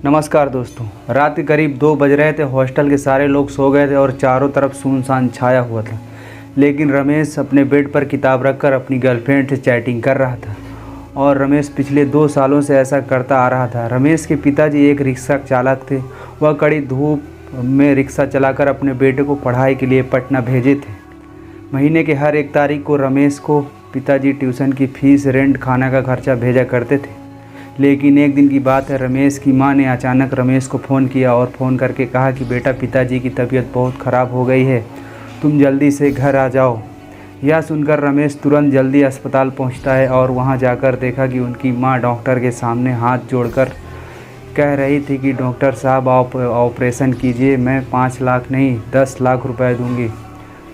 नमस्कार दोस्तों। रात के करीब 2 बज रहे थे। हॉस्टल के सारे लोग सो गए थे और चारों तरफ सुनसान छाया हुआ था। लेकिन रमेश अपने बेड पर किताब रखकर अपनी गर्लफ्रेंड से चैटिंग कर रहा था। और रमेश पिछले 2 सालों से ऐसा करता आ रहा था। रमेश के पिताजी एक रिक्शा चालक थे। वह कड़ी धूप में रिक्शा चलाकर अपने बेटे को पढ़ाई के लिए पटना भेजे थे। महीने के हर 1 तारीख को रमेश को पिताजी ट्यूशन की फीस, रेंट, खाना का खर्चा भेजा करते थे। लेकिन एक दिन की बात है, रमेश की मां ने अचानक रमेश को फ़ोन किया और फ़ोन करके कहा कि बेटा, पिताजी की तबीयत बहुत ख़राब हो गई है, तुम जल्दी से घर आ जाओ। यह सुनकर रमेश तुरंत जल्दी अस्पताल पहुंचता है और वहां जाकर देखा कि उनकी मां डॉक्टर के सामने हाथ जोड़कर कह रही थी कि डॉक्टर साहब, आप ऑपरेशन कीजिए, मैं 5 लाख नहीं 10 लाख रुपए दूंगी,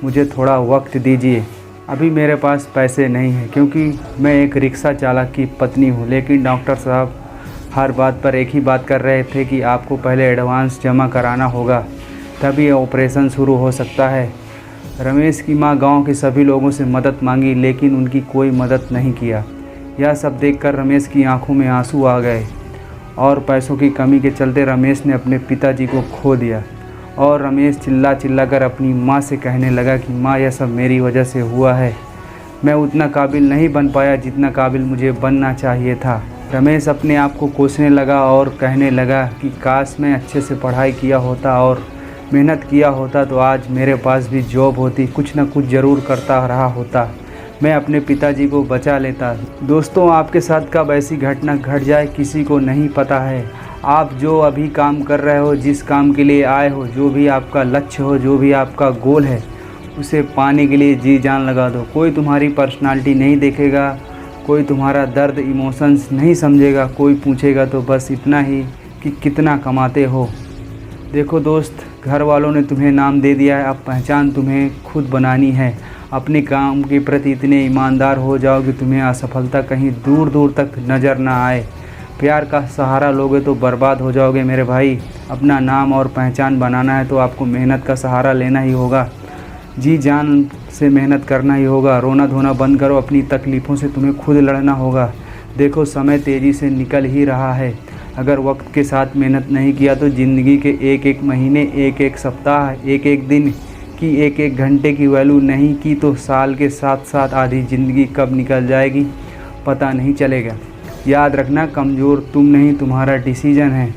मुझे थोड़ा वक्त दीजिए। अभी मेरे पास पैसे नहीं हैं क्योंकि मैं एक रिक्शा चालक की पत्नी हूँ। लेकिन डॉक्टर साहब हर बात पर एक ही बात कर रहे थे कि आपको पहले एडवांस जमा कराना होगा, तभी ऑपरेशन शुरू हो सकता है। रमेश की मां गांव के सभी लोगों से मदद मांगी, लेकिन उनकी कोई मदद नहीं किया। यह सब देखकर रमेश की आंखों में आंसू आ गए और पैसों की कमी के चलते रमेश ने अपने पिताजी को खो दिया। और रमेश चिल्ला कर अपनी माँ से कहने लगा कि माँ, यह सब मेरी वजह से हुआ है, मैं उतना काबिल नहीं बन पाया जितना काबिल मुझे बनना चाहिए था। रमेश अपने आप को कोसने लगा और कहने लगा कि काश मैं अच्छे से पढ़ाई किया होता और मेहनत किया होता तो आज मेरे पास भी जॉब होती, कुछ ना कुछ ज़रूर करता रहा होता, मैं अपने पिताजी को बचा लेता। दोस्तों, आपके साथ कब ऐसी घटना घट जाए किसी को नहीं पता है। आप जो अभी काम कर रहे हो, जिस काम के लिए आए हो, जो भी आपका लक्ष्य हो, जो भी आपका गोल है, उसे पाने के लिए जी जान लगा दो। कोई तुम्हारी पर्सनालिटी नहीं देखेगा, कोई तुम्हारा दर्द, इमोशंस नहीं समझेगा। कोई पूछेगा तो बस इतना ही कि कितना कमाते हो। देखो दोस्त, घर वालों ने तुम्हें नाम दे दिया है, अब पहचान तुम्हें खुद बनानी है। अपने काम के प्रति इतने ईमानदार हो जाओ कि तुम्हें असफलता कहीं दूर दूर तक नज़र ना आए। प्यार का सहारा लोगे तो बर्बाद हो जाओगे मेरे भाई। अपना नाम और पहचान बनाना है तो आपको मेहनत का सहारा लेना ही होगा, जी जान से मेहनत करना ही होगा। रोना धोना बंद करो, अपनी तकलीफ़ों से तुम्हें खुद लड़ना होगा। देखो, समय तेज़ी से निकल ही रहा है। अगर वक्त के साथ मेहनत नहीं किया तो ज़िंदगी के एक महीने, एक सप्ताह, एक दिन की एक घंटे की वैल्यू नहीं की तो साल के साथ साथ आधी ज़िंदगी कब निकल जाएगी पता नहीं चलेगा। याद रखना, कमज़ोर तुम नहीं, तुम्हारा डिसीजन है।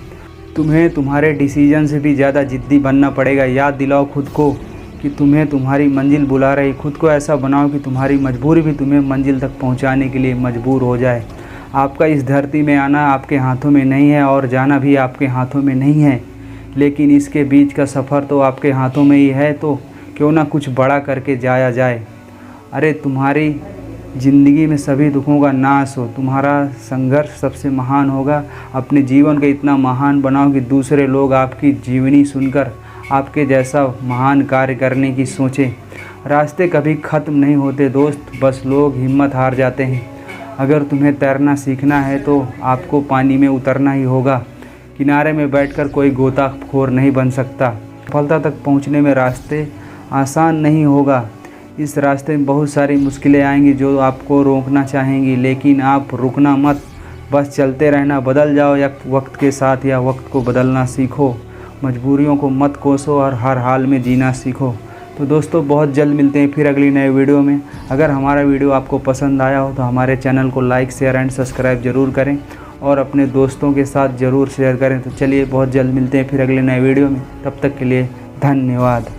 तुम्हें तुम्हारे डिसीजन से भी ज़्यादा ज़िद्दी बनना पड़ेगा। याद दिलाओ खुद को कि तुम्हें तुम्हारी मंजिल बुला रही। खुद को ऐसा बनाओ कि तुम्हारी मजबूरी भी तुम्हें मंजिल तक पहुंचाने के लिए मजबूर हो जाए। आपका इस धरती में आना आपके हाथों में नहीं है और जाना भी आपके हाथों में नहीं है, लेकिन इसके बीच का सफ़र तो आपके हाथों में ही है। तो क्यों ना कुछ बड़ा करके जाया जाए। अरे, तुम्हारी ज़िंदगी में सभी दुखों का नाश हो, तुम्हारा संघर्ष सबसे महान होगा। अपने जीवन को इतना महान बनाओ कि दूसरे लोग आपकी जीवनी सुनकर आपके जैसा महान कार्य करने की सोचें। रास्ते कभी ख़त्म नहीं होते दोस्त, बस लोग हिम्मत हार जाते हैं। अगर तुम्हें तैरना सीखना है तो आपको पानी में उतरना ही होगा। किनारे में बैठकर कोई गोताखोर नहीं बन सकता। सफलता तक पहुंचने में रास्ते आसान नहीं होगा। इस रास्ते में बहुत सारी मुश्किलें आएंगी जो आपको रोकना चाहेंगी, लेकिन आप रुकना मत, बस चलते रहना। बदल जाओ या वक्त के साथ, या वक्त को बदलना सीखो। मजबूरियों को मत कोसो और हर हाल में जीना सीखो। तो दोस्तों, बहुत जल्द मिलते हैं फिर अगली नए वीडियो में। अगर हमारा वीडियो आपको पसंद आया हो तो हमारे चैनल को लाइक, शेयर एंड सब्सक्राइब ज़रूर करें और अपने दोस्तों के साथ ज़रूर शेयर करें। तो चलिए, बहुत जल्द मिलते हैं फिर अगले नए वीडियो में। तब तक के लिए धन्यवाद।